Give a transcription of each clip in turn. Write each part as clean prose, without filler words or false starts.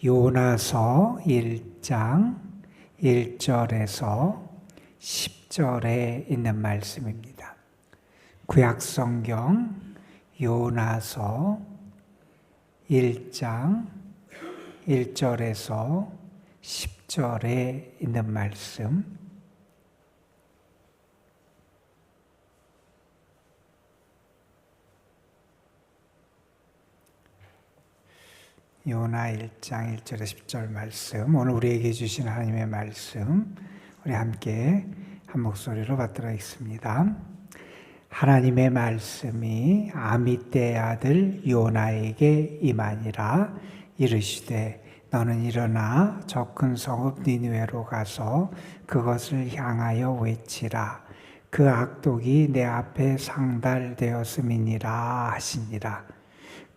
요나서 1장 1절에서 10절에 있는 말씀입니다. 구약성경 요나서 1장 1절에서 10절에 있는 말씀. 요나 1장 1절에 10절 말씀, 오늘 우리에게 주신 하나님의 말씀, 우리 함께 한 목소리로 받들어 읽습니다. 하나님의 말씀이 아미떼의 아들 요나에게 임하니라. 이르시되 너는 일어나 저 큰 성읍 니느웨로 가서 그것을 향하여 외치라. 그 악독이 내 앞에 상달되었음이니라 하시니라.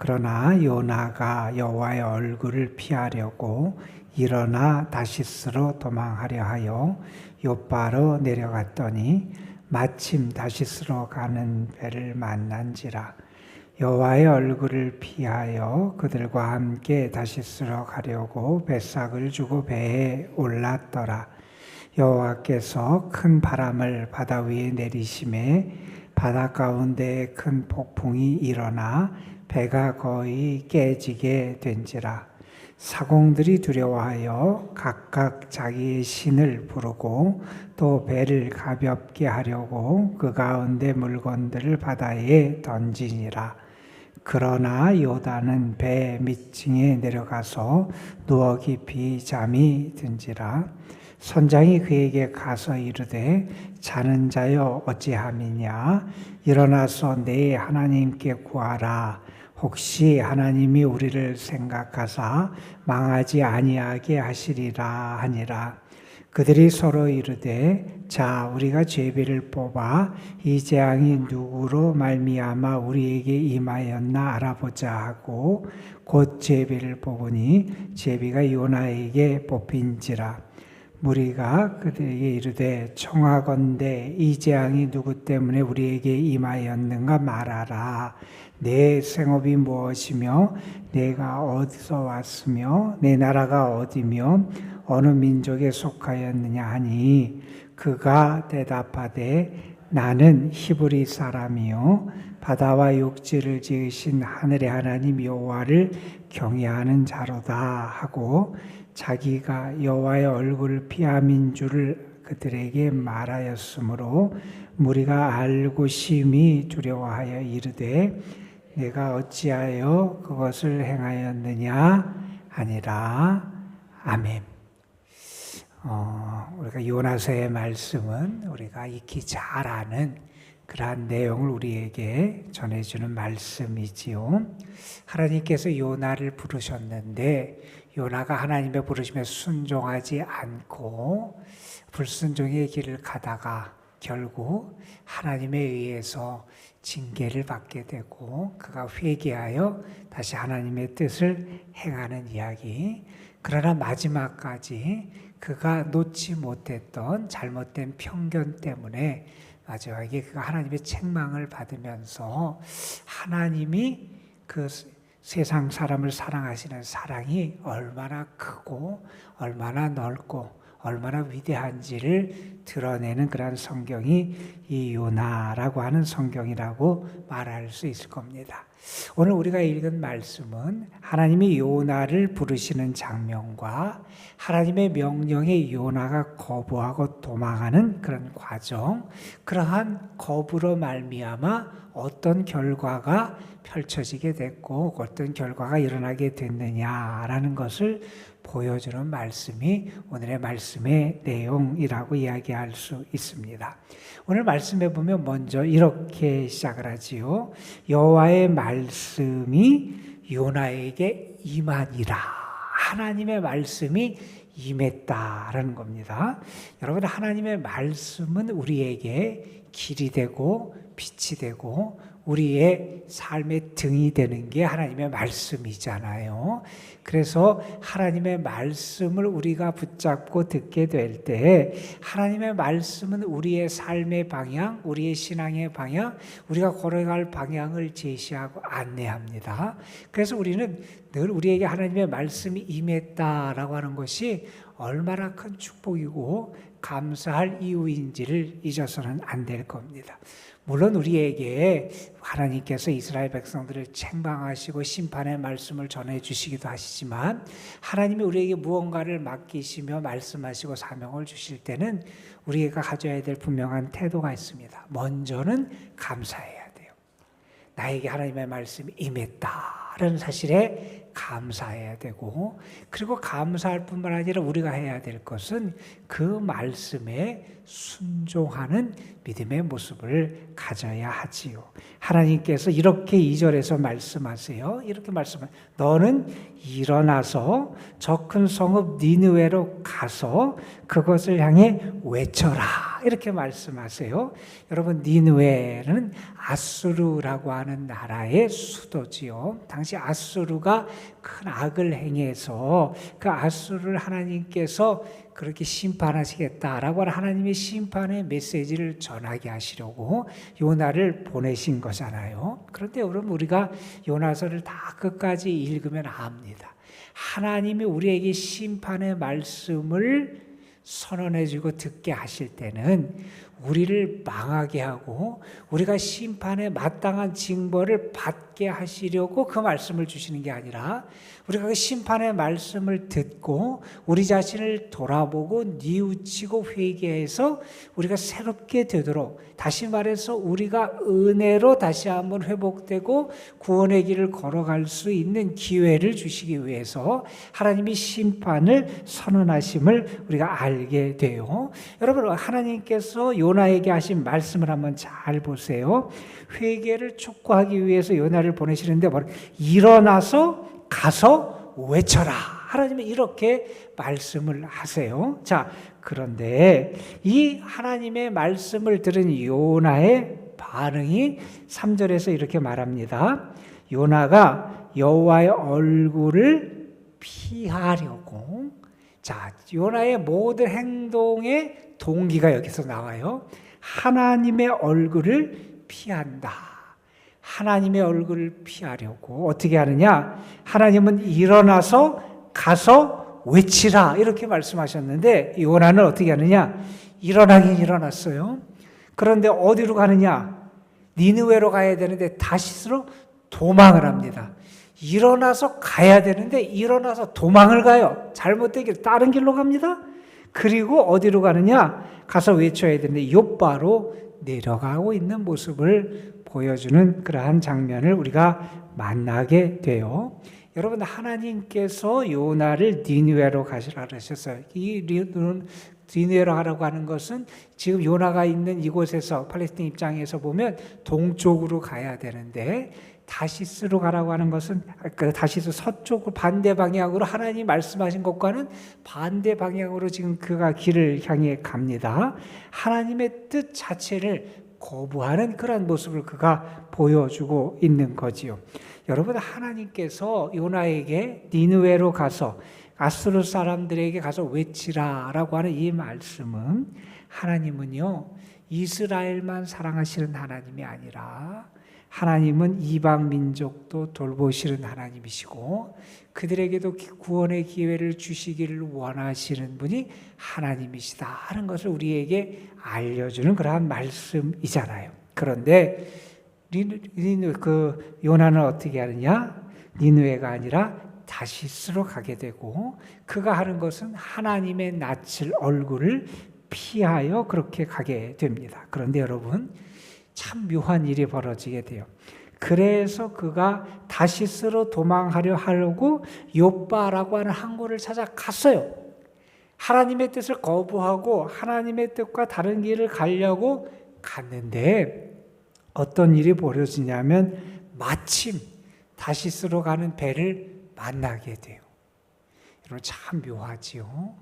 그러나 요나가 여호와의 얼굴을 피하려고 일어나 다시스로 도망하려 하여 욥바로 내려갔더니 마침 다시스로 가는 배를 만난지라. 여호와의 얼굴을 피하여 그들과 함께 다시스로 가려고 뱃삭을 주고 배에 올랐더라. 여호와께서 큰 바람을 바다 위에 내리심에 바다 가운데에 큰 폭풍이 일어나 배가 거의 깨지게 된지라. 사공들이 두려워하여 각각 자기의 신을 부르고 또 배를 가볍게 하려고 그 가운데 물건들을 바다에 던지니라. 그러나 요나는 배 밑층에 내려가서 누워 깊이 잠이 든지라. 선장이 그에게 가서 이르되 자는 자여 어찌함이냐. 일어나서 내 하나님께 구하라. 혹시 하나님이 우리를 생각하사 망하지 아니하게 하시리라 하니라. 그들이 서로 이르되 자 우리가 제비를 뽑아 이 재앙이 누구로 말미암아 우리에게 임하였나 알아보자 하고 곧 제비를 뽑으니 제비가 요나에게 뽑힌지라. 무리가 그들에게 이르되 청하건대 이 재앙이 누구 때문에 우리에게 임하였는가 말하라. 내 생업이 무엇이며 내가 어디서 왔으며 내 나라가 어디며 어느 민족에 속하였느냐 하니 그가 대답하되 나는 히브리 사람이요 바다와 육지를 지으신 하늘의 하나님 여호와를 경외하는 자로다 하고 자기가 여호와의 얼굴을 피함인 줄을 그들에게 말하였으므로 무리가 알고 심히 두려워하여 이르되 내가 어찌하여 그것을 행하였느냐 하니라. 아멘. 우리가 요나서의 말씀은 우리가 익히 잘 아는 그러한 내용을 우리에게 전해주는 말씀이지요. 하나님께서 요나를 부르셨는데 요나가 하나님의 부르심에 순종하지 않고 불순종의 길을 가다가 결국 하나님에 의해서 징계를 받게 되고 그가 회개하여 다시 하나님의 뜻을 행하는 이야기. 그러나 마지막까지 그가 놓지 못했던 잘못된 편견 때문에 마지막에 그가 하나님의 책망을 받으면서 하나님이 그 세상 사람을 사랑하시는 사랑이 얼마나 크고 얼마나 넓고 얼마나 위대한지를 드러내는 그런 성경이 이 요나라고 하는 성경이라고 말할 수 있을 겁니다. 오늘 우리가 읽은 말씀은 하나님이 요나를 부르시는 장면과 하나님의 명령에 요나가 거부하고 도망하는 그런 과정, 그러한 거부로 말미암아 어떤 결과가 펼쳐지게 됐고 어떤 결과가 일어나게 됐느냐라는 것을 보여주는 말씀이 오늘의 말씀의 내용이라고 이야기할 수 있습니다. 오늘 말씀에 보면 먼저 이렇게 시작을 하지요. 여호와의 말씀이 요나에게 임하니라. 하나님의 말씀이 임했다라는 겁니다. 여러분, 하나님의 말씀은 우리에게 길이 되고 빛이 되고 우리의 삶의 등이 되는 게 하나님의 말씀이잖아요. 그래서 하나님의 말씀을 우리가 붙잡고 듣게 될 때 하나님의 말씀은 우리의 삶의 방향, 우리의 신앙의 방향, 우리가 걸어갈 방향을 제시하고 안내합니다. 그래서 우리는 늘 우리에게 하나님의 말씀이 임했다라고 하는 것이 얼마나 큰 축복이고 감사할 이유인지를 잊어서는 안 될 겁니다. 물론 우리에게 하나님께서 이스라엘 백성들을 책망하시고 심판의 말씀을 전해주시기도 하시지만, 하나님이 우리에게 무언가를 맡기시며 말씀하시고 사명을 주실 때는 우리가 가져야 될 분명한 태도가 있습니다. 먼저는 감사해야 돼요. 나에게 하나님의 말씀이 임했다라는 사실에 감사해야 되고, 그리고 감사할 뿐만 아니라 우리가 해야 될 것은 그 말씀에 순종하는 믿음의 모습을 가져야 하지요. 하나님께서 이렇게 2절에서 말씀하세요. 이렇게 말씀하세요. 너는 일어나서 저 큰 성읍 니느웨로 가서 그것을 향해 외쳐라. 이렇게 말씀하세요. 여러분, 니느웨는 아수르라고 하는 나라의 수도지요. 당시 아수르가 큰 악을 행해서 그 아수르를 하나님께서 그렇게 심판하시겠다라고 하는 하나님의 심판의 메시지를 전하게 하시려고 요나를 보내신 거잖아요. 그런데 여러분, 우리가 요나서를 다 끝까지 읽으면 압니다. 하나님이 우리에게 심판의 말씀을 선언해주고 듣게 하실 때는 우리를 망하게 하고 우리가 심판에 마땅한 징벌을 받게 하시려고 그 말씀을 주시는 게 아니라, 우리가 그 심판의 말씀을 듣고 우리 자신을 돌아보고 뉘우치고 회개해서 우리가 새롭게 되도록, 다시 말해서 우리가 은혜로 다시 한번 회복되고 구원의 길을 걸어갈 수 있는 기회를 주시기 위해서 하나님이 심판을 선언하심을 우리가 알게 돼요. 여러분, 하나님께서 요나에게 하신 말씀을 한번 잘 보세요. 회개를 촉구하기 위해서 요나를 보내시는데, 일어나서 가서 외쳐라. 하나님은 이렇게 말씀을 하세요. 자, 그런데 이 하나님의 말씀을 들은 요나의 반응이 3절에서 이렇게 말합니다. 요나가 여호와의 얼굴을 피하려고. 자, 요나의 모든 행동의 동기가 여기서 나와요. 하나님의 얼굴을 피한다. 하나님의 얼굴을 피하려고 어떻게 하느냐? 하나님은 일어나서 가서 외치라 이렇게 말씀하셨는데, 요나는 어떻게 하느냐? 일어나긴 일어났어요. 그런데 어디로 가느냐? 니느웨로 가야 되는데 다시스로 도망을 합니다. 일어나서 가야 되는데 일어나서 도망을 가요. 잘못된 길, 다른 길로 갑니다. 그리고 어디로 가느냐? 가서 외쳐야 되는데 요바로 내려가고 있는 모습을 보여주는 그러한 장면을 우리가 만나게 돼요. 여러분, 하나님께서 요나를 니느웨로 가시라 그러셨어요. 이 니느웨로 가라고 하는 것은 지금 요나가 있는 이곳에서 팔레스틴 입장에서 보면 동쪽으로 가야 되는데, 다시스로 가라고 하는 것은 다시스 서쪽으로 반대 방향으로 하나님이 말씀하신 것과는 반대 방향으로 지금 그가 길을 향해 갑니다. 하나님의 뜻 자체를 거부하는 그런 모습을 그가 보여주고 있는 거지요. 여러분, 하나님께서 요나에게 니느웨로 가서 아수르 사람들에게 가서 외치라라고 하는 이 말씀은, 하나님은요 이스라엘만 사랑하시는 하나님이 아니라 하나님은 이방 민족도 돌보시는 하나님이시고 그들에게도 구원의 기회를 주시기를 원하시는 분이 하나님이시다 하는 것을 우리에게 알려주는 그러한 말씀이잖아요. 그런데 요나는 어떻게 하느냐? 니느웨가 아니라 다시스로 가게 되고, 그가 하는 것은 하나님의 낯을 얼굴을 피하여 그렇게 가게 됩니다. 그런데 여러분, 참 묘한 일이 벌어지게 돼요. 그래서 그가 다시스로 도망하려 하려고 요바라고 하는 항구를 찾아갔어요. 하나님의 뜻을 거부하고 하나님의 뜻과 다른 길을 가려고 갔는데 어떤 일이 벌어지냐면 마침 다시스로 가는 배를 만나게 돼요. 여러분, 참 묘하지요.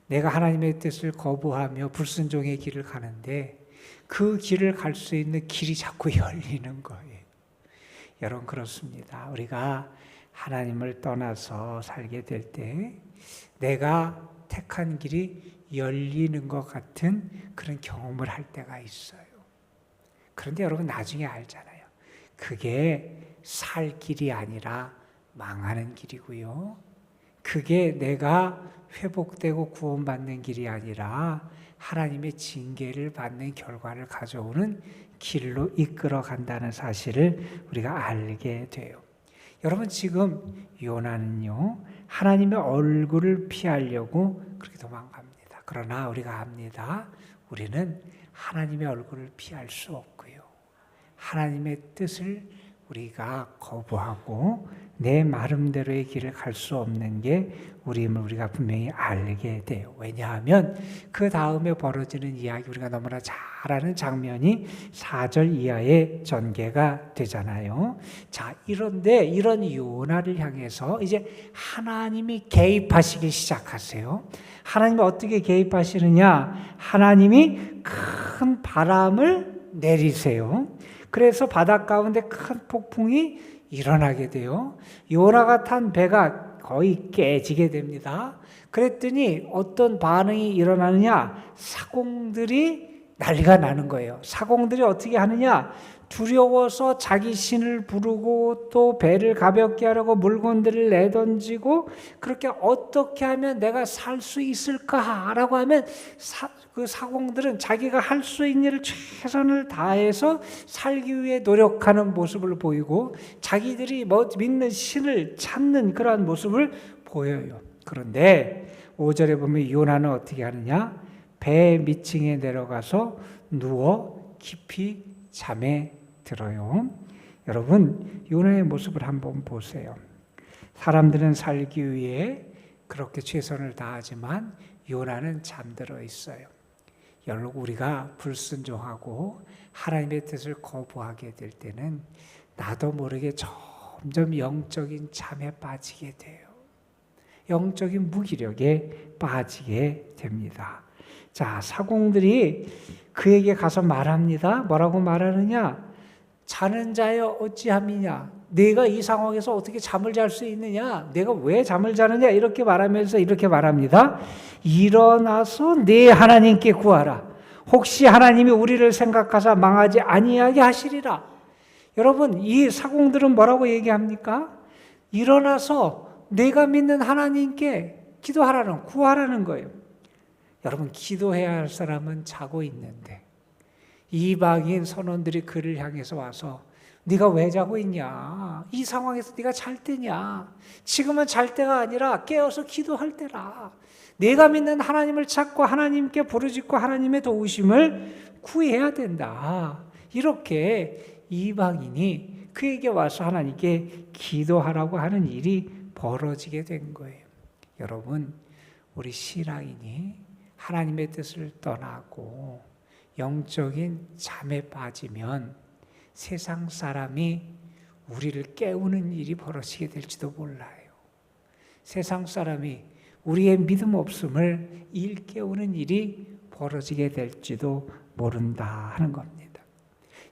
내가 하나님의 뜻을 거부하며 불순종의 길을 가는데 그 길을 갈 수 있는 길이 자꾸 열리는 거예요. 여러분, 그렇습니다. 우리가 하나님을 떠나서 살게 될 때 내가 택한 길이 열리는 것 같은 그런 경험을 할 때가 있어요. 그런데 여러분, 나중에 알잖아요. 그게 살 길이 아니라 망하는 길이고요. 그게 내가 회복되고 구원받는 길이 아니라 하나님의 징계를 받는 결과를 가져오는 길로 이끌어 간다는 사실을 우리가 알게 돼요. 여러분, 지금 요나는요, 하나님의 얼굴을 피하려고 그렇게 도망갑니다. 그러나 우리가 압니다. 우리는 하나님의 얼굴을 피할 수 없고요. 하나님의 뜻을 우리가 거부하고 내 나름대로의 길을 갈 수 없는 게 우리임을 우리가 분명히 알게 돼요. 왜냐하면 그 다음에 벌어지는 이야기, 우리가 너무나 잘 아는 장면이 4절 이하의 전개가 되잖아요. 자, 이런데 이런 요나를 향해서 이제 하나님이 개입하시기 시작하세요. 하나님이 어떻게 개입하시느냐? 하나님이 큰 바람을 내리세요. 그래서 바다 가운데 큰 폭풍이 일어나게 돼요. 요나가 탄 배가 거의 깨지게 됩니다. 그랬더니 어떤 반응이 일어나느냐? 사공들이 난리가 나는 거예요. 사공들이 어떻게 하느냐? 두려워서 자기 신을 부르고 또 배를 가볍게 하려고 물건들을 내던지고, 그렇게 어떻게 하면 내가 살 수 있을까라고 하면 그 사공들은 자기가 할 수 있는 일을 최선을 다해서 살기 위해 노력하는 모습을 보이고 자기들이 믿는 신을 찾는 그러한 모습을 보여요. 그런데 5절에 보면 요나는 어떻게 하느냐? 배 밑층에 내려가서 누워 깊이 잠에 들어요. 여러분, 요나의 모습을 한번 보세요. 사람들은 살기 위해 그렇게 최선을 다하지만 요나는 잠들어 있어요. 여러분, 우리가 불순종하고 하나님의 뜻을 거부하게 될 때는 나도 모르게 점점 영적인 잠에 빠지게 돼요. 영적인 무기력에 빠지게 됩니다. 자, 사공들이 그에게 가서 말합니다. 뭐라고 말하느냐? 자는 자여 어찌함이냐? 내가 이 상황에서 어떻게 잠을 잘 수 있느냐? 내가 왜 잠을 자느냐? 이렇게 말하면서 이렇게 말합니다. 일어나서 네 하나님께 구하라. 혹시 하나님이 우리를 생각하사 망하지 아니하게 하시리라. 여러분, 이 사공들은 뭐라고 얘기합니까? 일어나서 내가 믿는 하나님께 기도하라는, 구하라는 거예요. 여러분, 기도해야 할 사람은 자고 있는데 이방인 선원들이 그를 향해서 와서 네가 왜 자고 있냐? 이 상황에서 네가 잘 때냐? 지금은 잘 때가 아니라 깨어서 기도할 때라. 내가 믿는 하나님을 찾고 하나님께 부르짖고 하나님의 도우심을 구해야 된다. 이렇게 이방인이 그에게 와서 하나님께 기도하라고 하는 일이 벌어지게 된 거예요. 여러분, 우리 신앙인이 하나님의 뜻을 떠나고 영적인 잠에 빠지면 세상 사람이 우리를 깨우는 일이 벌어지게 될지도 몰라요. 세상 사람이 우리의 믿음 없음을 일깨우는 일이 벌어지게 될지도 모른다 하는 겁니다.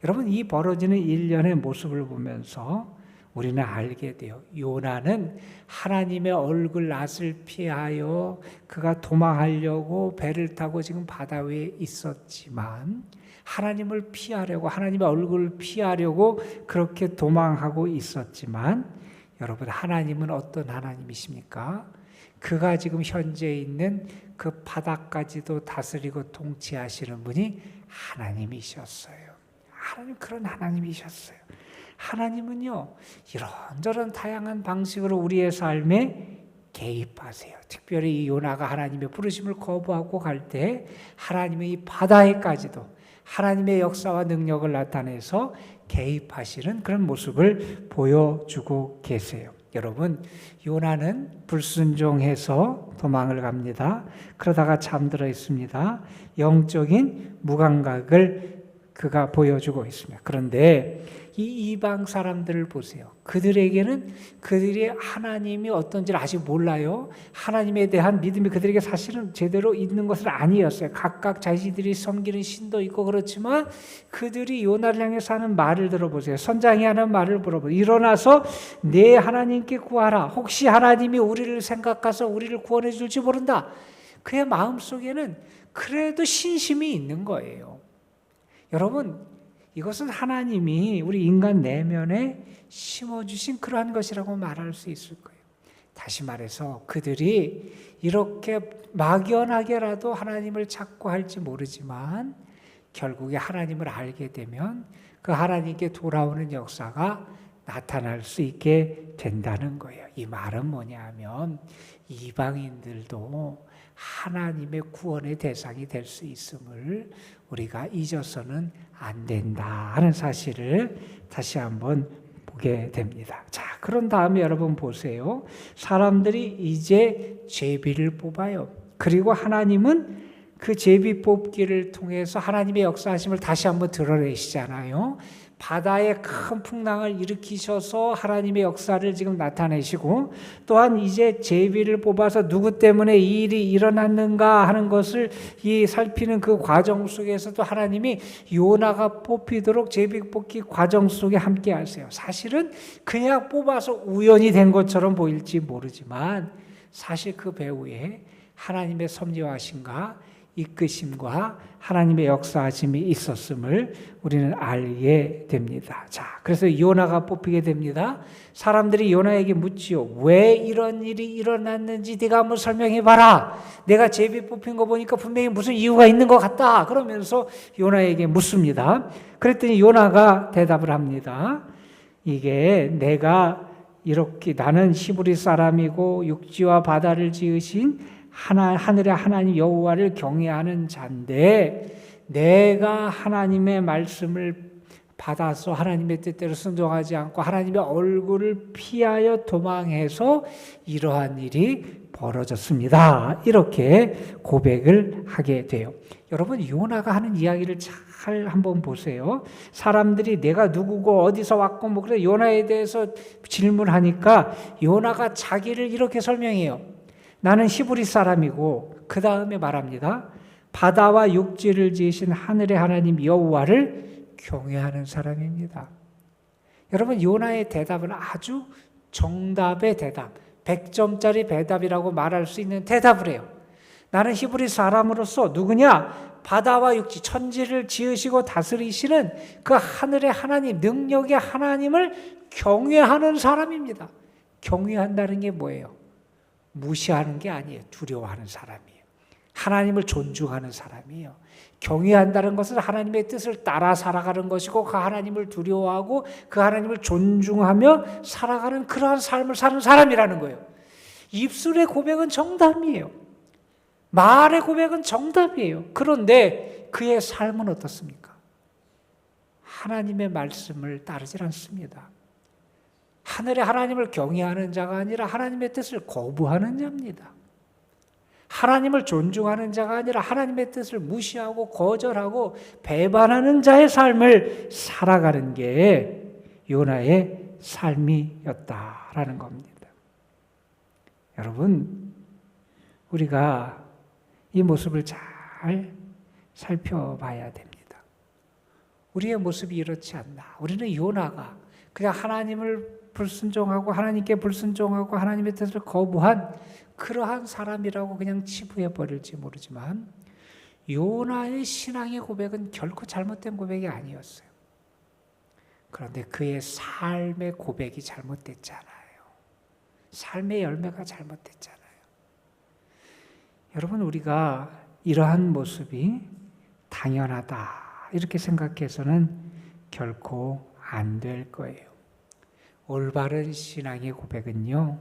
여러분, 이 벌어지는 일련의 모습을 보면서 우리는 알게 돼요. 요나는 하나님의 얼굴 낯을 피하여 그가 도망하려고 배를 타고 지금 바다 위에 있었지만 하나님을 피하려고, 하나님의 얼굴을 피하려고 그렇게 도망하고 있었지만, 여러분, 하나님은 어떤 하나님이십니까? 그가 지금 현재 있는 그 바다까지도 다스리고 통치하시는 분이 하나님이셨어요. 하나님, 그런 하나님이셨어요. 하나님은요, 이런저런 다양한 방식으로 우리의 삶에 개입하세요. 특별히 이 요나가 하나님의 부르심을 거부하고 갈 때 하나님의 이 바다에까지도 하나님의 역사와 능력을 나타내서 개입하시는 그런 모습을 보여주고 계세요. 여러분, 요나는 불순종해서 도망을 갑니다. 그러다가 잠들어 있습니다. 영적인 무감각을 그가 보여주고 있습니다. 그런데 이 이방 사람들을 보세요. 그들에게는 그들이 하나님이 어떤지를 아직 몰라요. 하나님에 대한 믿음이 그들에게 사실은 제대로 있는 것은 아니었어요. 각각 자신들이 섬기는 신도 있고 그렇지만 그들이 요나를 향해서 하는 말을 들어보세요. 선장이 하는 말을 들어보세요. 일어나서 내 하나님께 구하라. 혹시 하나님이 우리를 생각하서 우리를 구원해 줄지 모른다. 그의 마음속에는 그래도 신심이 있는 거예요. 여러분, 이것은 하나님이 우리 인간 내면에 심어주신 그러한 것이라고 말할 수 있을 거예요. 다시 말해서 그들이 이렇게 막연하게라도 하나님을 찾고 할지 모르지만 결국에 하나님을 알게 되면 그 하나님께 돌아오는 역사가 나타날 수 있게 된다는 거예요. 이 말은 뭐냐면 이방인들도 하나님의 구원의 대상이 될 수 있음을 우리가 잊어서는 안 된다 하는 사실을 다시 한번 보게 됩니다. 자, 그런 다음에 여러분 보세요. 사람들이 이제 제비를 뽑아요. 그리고 하나님은 그 제비 뽑기를 통해서 하나님의 역사하심을 다시 한번 드러내시잖아요. 바다에 큰 풍랑을 일으키셔서 하나님의 역사를 지금 나타내시고, 또한 이제 제비를 뽑아서 누구 때문에 이 일이 일어났는가 하는 것을 살피는 그 과정 속에서도 하나님이 요나가 뽑히도록 제비 뽑기 과정 속에 함께 하세요. 사실은 그냥 뽑아서 우연히 된 것처럼 보일지 모르지만 사실 그 배후에 하나님의 섭리하심과 이끄심과 하나님의 역사하심이 있었음을 우리는 알게 됩니다. 자, 그래서 요나가 뽑히게 됩니다. 사람들이 요나에게 묻지요. 왜 이런 일이 일어났는지 네가 한번 설명해 봐라. 내가 제비 뽑힌 거 보니까 분명히 무슨 이유가 있는 것 같다. 그러면서 요나에게 묻습니다. 그랬더니 요나가 대답을 합니다. 이게 내가 이렇게 나는 히브리 사람이고 육지와 바다를 지으신 하늘의 하나님 여호와를 경외하는 자인데 내가 하나님의 말씀을 받아서 하나님의 뜻대로 순종하지 않고 하나님의 얼굴을 피하여 도망해서 이러한 일이 벌어졌습니다. 이렇게 고백을 하게 돼요. 여러분, 요나가 하는 이야기를 잘 한번 보세요. 사람들이 내가 누구고 어디서 왔고 뭐 그래 요나에 대해서 질문하니까 요나가 자기를 이렇게 설명해요. 나는 히브리 사람이고, 그 다음에 말합니다. 바다와 육지를 지으신 하늘의 하나님 여호와를 경외하는 사람입니다. 여러분, 요나의 대답은 아주 정답의 대답, 100점짜리 대답이라고 말할 수 있는 대답을 해요. 나는 히브리 사람으로서 누구냐? 바다와 육지, 천지를 지으시고 다스리시는 그 하늘의 하나님, 능력의 하나님을 경외하는 사람입니다. 경외한다는 게 뭐예요? 무시하는 게 아니에요. 두려워하는 사람이에요. 하나님을 존중하는 사람이에요. 경외한다는 것은 하나님의 뜻을 따라 살아가는 것이고 그 하나님을 두려워하고 그 하나님을 존중하며 살아가는 그러한 삶을 사는 사람이라는 거예요. 입술의 고백은 정답이에요. 말의 고백은 정답이에요. 그런데 그의 삶은 어떻습니까? 하나님의 말씀을 따르질 않습니다. 하늘의 하나님을 경외하는 자가 아니라 하나님의 뜻을 거부하는 자입니다. 하나님을 존중하는 자가 아니라 하나님의 뜻을 무시하고 거절하고 배반하는 자의 삶을 살아가는 게 요나의 삶이었다라는 겁니다. 여러분, 우리가 이 모습을 잘 살펴봐야 됩니다. 우리의 모습이 이렇지 않나. 우리는 요나가 그냥 하나님을 불순종하고 하나님께 불순종하고 하나님의 뜻을 거부한 그러한 사람이라고 그냥 치부해버릴지 모르지만 요나의 신앙의 고백은 결코 잘못된 고백이 아니었어요. 그런데 그의 삶의 고백이 잘못됐잖아요. 삶의 열매가 잘못됐잖아요. 여러분, 우리가 이러한 모습이 당연하다 이렇게 생각해서는 결코 안 될 거예요. 올바른 신앙의 고백은요,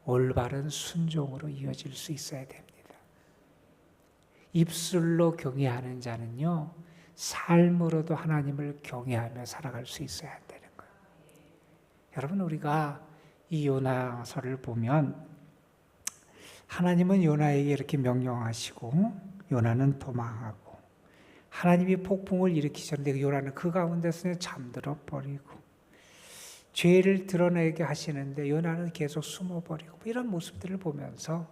올바른 순종으로 이어질 수 있어야 됩니다. 입술로 경외하는 자는요, 삶으로도 하나님을 경외하며 살아갈 수 있어야 한다는 거예요. 여러분, 우리가 이 요나서를 보면 하나님은 요나에게 이렇게 명령하시고 요나는 도망하고 하나님이 폭풍을 일으키셨는데 요나는 그 가운데서 잠들어 버리고 죄를 드러내게 하시는데 요나는 계속 숨어버리고 이런 모습들을 보면서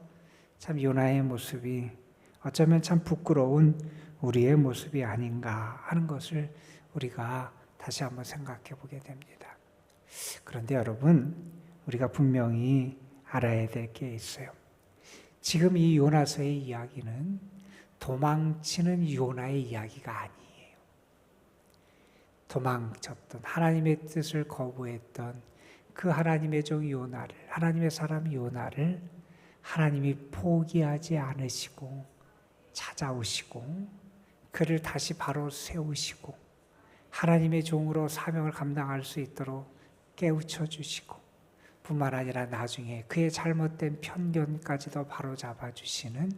참 요나의 모습이 어쩌면 참 부끄러운 우리의 모습이 아닌가 하는 것을 우리가 다시 한번 생각해 보게 됩니다. 그런데 여러분, 우리가 분명히 알아야 될 게 있어요. 지금 이 요나서의 이야기는 도망치는 요나의 이야기가 아니에요. 도망쳤던 하나님의 뜻을 거부했던 그 하나님의 종 요나를, 하나님의 사람 요나를 하나님이 포기하지 않으시고 찾아오시고 그를 다시 바로 세우시고 하나님의 종으로 사명을 감당할 수 있도록 깨우쳐 주시고 뿐만 아니라 나중에 그의 잘못된 편견까지도 바로잡아 주시는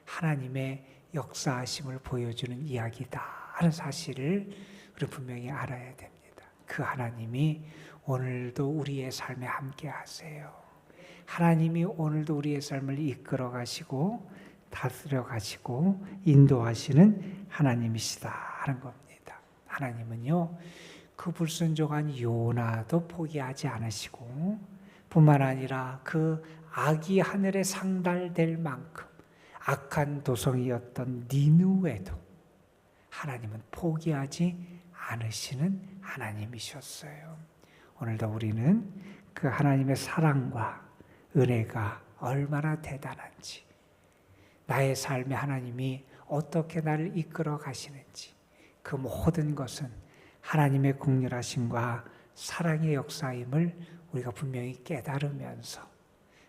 하나님의 역사하심을 보여주는 이야기다 하는 사실을 우리 분명히 알아야 됩니다. 그 하나님이 오늘도 우리의 삶에 함께 하세요. 하나님이 오늘도 우리의 삶을 이끌어 가시고 다스려 가시고 인도하시는 하나님이시다 하는 겁니다. 하나님은요, 그 불순종한 요나도 포기하지 않으시고 뿐만 아니라 그 악이 하늘에 상달될 만큼 악한 도성이었던 니느웨도 하나님은 포기하지 않으시는 하나님이셨어요. 오늘도 우리는 그 하나님의 사랑과 은혜가 얼마나 대단한지, 나의 삶에 하나님이 어떻게 나를 이끌어 가시는지, 그 모든 것은 하나님의 긍휼하심과 사랑의 역사임을 우리가 분명히 깨달으면서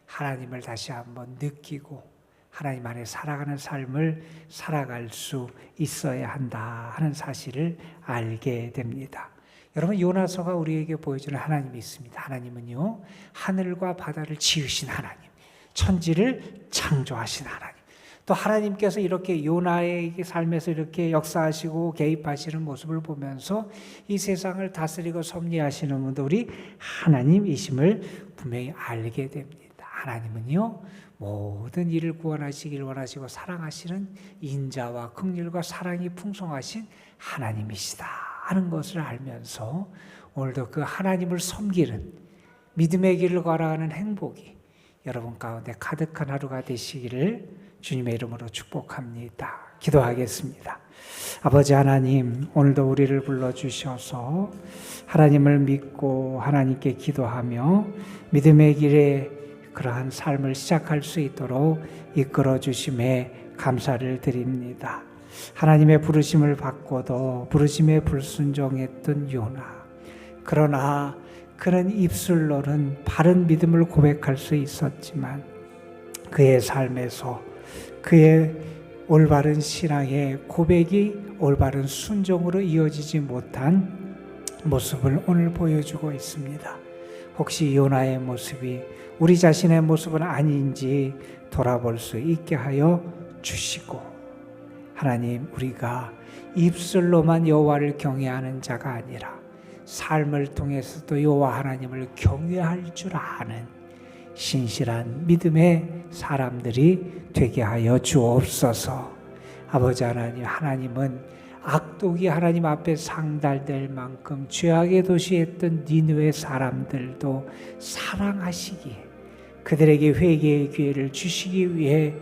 하나님을 다시 한번 느끼고 하나님 안에 살아가는 삶을 살아갈 수 있어야 한다 하는 사실을 알게 됩니다. 여러분, 요나서가 우리에게 보여주는 하나님이 있습니다. 하나님은요, 하늘과 바다를 지으신 하나님, 천지를 창조하신 하나님, 또 하나님께서 이렇게 요나의 삶에서 이렇게 역사하시고 개입하시는 모습을 보면서 이 세상을 다스리고 섭리하시는 분들이 하나님이심을 분명히 알게 됩니다. 하나님은요, 모든 일을 구원하시길 원하시고 사랑하시는 인자와 긍휼과 사랑이 풍성하신 하나님이시다 하는 것을 알면서 오늘도 그 하나님을 섬기는 믿음의 길을 걸어가는 행복이 여러분 가운데 가득한 하루가 되시기를 주님의 이름으로 축복합니다. 기도하겠습니다. 아버지 하나님, 오늘도 우리를 불러주셔서 하나님을 믿고 하나님께 기도하며 믿음의 길에 그러한 삶을 시작할 수 있도록 이끌어 주심에 감사를 드립니다. 하나님의 부르심을 받고도 부르심에 불순종했던 요나, 그러나 그는 입술로는 바른 믿음을 고백할 수 있었지만 그의 삶에서 그의 올바른 신앙의 고백이 올바른 순종으로 이어지지 못한 모습을 오늘 보여주고 있습니다. 혹시 요나의 모습이 우리 자신의 모습은 아닌지 돌아볼 수 있게 하여 주시고, 하나님, 우리가 입술로만 여호와를 경외하는 자가 아니라 삶을 통해서도 여호와 하나님을 경외할 줄 아는 신실한 믿음의 사람들이 되게 하여 주옵소서. 아버지 하나님, 하나님은 악독이 하나님 앞에 상달될 만큼 죄악의 도시였던 니느웨 사람들도 사랑하시기에 그들에게 회개의 기회를 주시기 위해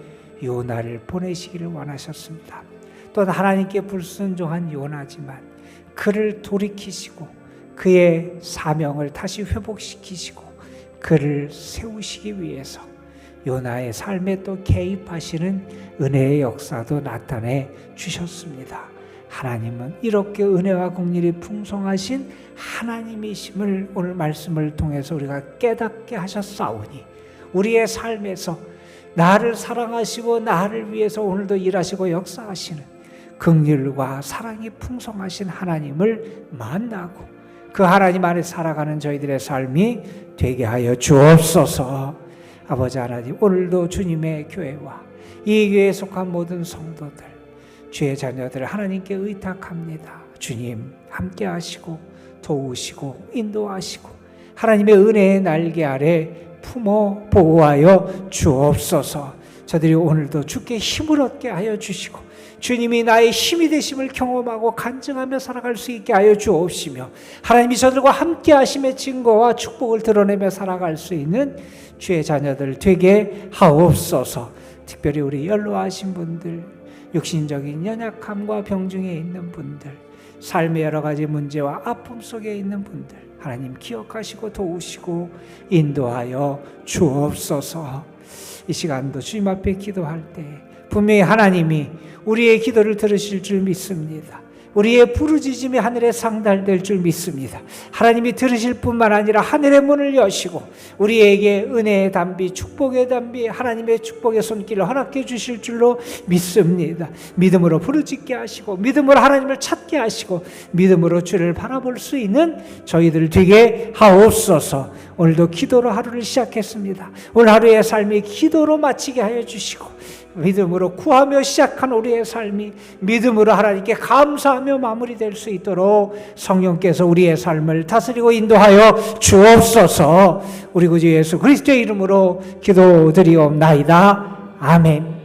요나를 보내시기를 원하셨습니다. 또 하나님께 불순종한 요나지만 그를 돌이키시고 그의 사명을 다시 회복시키시고 그를 세우시기 위해서 요나의 삶에 또 개입하시는 은혜의 역사도 나타내 주셨습니다. 하나님은 이렇게 은혜와 긍휼이 풍성하신 하나님이심을 오늘 말씀을 통해서 우리가 깨닫게 하셨사오니 우리의 삶에서 나를 사랑하시고 나를 위해서 오늘도 일하시고 역사하시는 긍휼과 사랑이 풍성하신 하나님을 만나고 그 하나님 안에 살아가는 저희들의 삶이 되게 하여 주옵소서. 아버지 하나님, 오늘도 주님의 교회와 이 교회에 속한 모든 성도들, 주의 자녀들을 하나님께 의탁합니다. 주님 함께 하시고 도우시고 인도하시고 하나님의 은혜의 날개 아래 품어 보호하여 주옵소서. 저들이 오늘도 주께 힘을 얻게 하여 주시고 주님이 나의 힘이 되심을 경험하고 간증하며 살아갈 수 있게 하여 주옵시며 하나님이 저들과 함께 하심의 증거와 축복을 드러내며 살아갈 수 있는 주의 자녀들 되게 하옵소서. 특별히 우리 연로하신 분들, 육신적인 연약함과 병중에 있는 분들, 삶의 여러 가지 문제와 아픔 속에 있는 분들 하나님 기억하시고 도우시고 인도하여 주옵소서. 이 시간도 주님 앞에 기도할 때 분명히 하나님이 우리의 기도를 들으실 줄 믿습니다. 우리의 부르짖음이 하늘에 상달될 줄 믿습니다. 하나님이 들으실 뿐만 아니라 하늘의 문을 여시고 우리에게 은혜의 담비, 축복의 담비, 하나님의 축복의 손길을 허락해 주실 줄로 믿습니다. 믿음으로 부르짖게 하시고 믿음으로 하나님을 찾게 하시고 믿음으로 주를 바라볼 수 있는 저희들 되게 하옵소서. 오늘도 기도로 하루를 시작했습니다. 오늘 하루의 삶이 기도로 마치게 하여 주시고 믿음으로 구하며 시작한 우리의 삶이 믿음으로 하나님께 감사하며 마무리될 수 있도록 성령께서 우리의 삶을 다스리고 인도하여 주옵소서. 우리 구주 예수 그리스도의 이름으로 기도드리옵나이다. 아멘.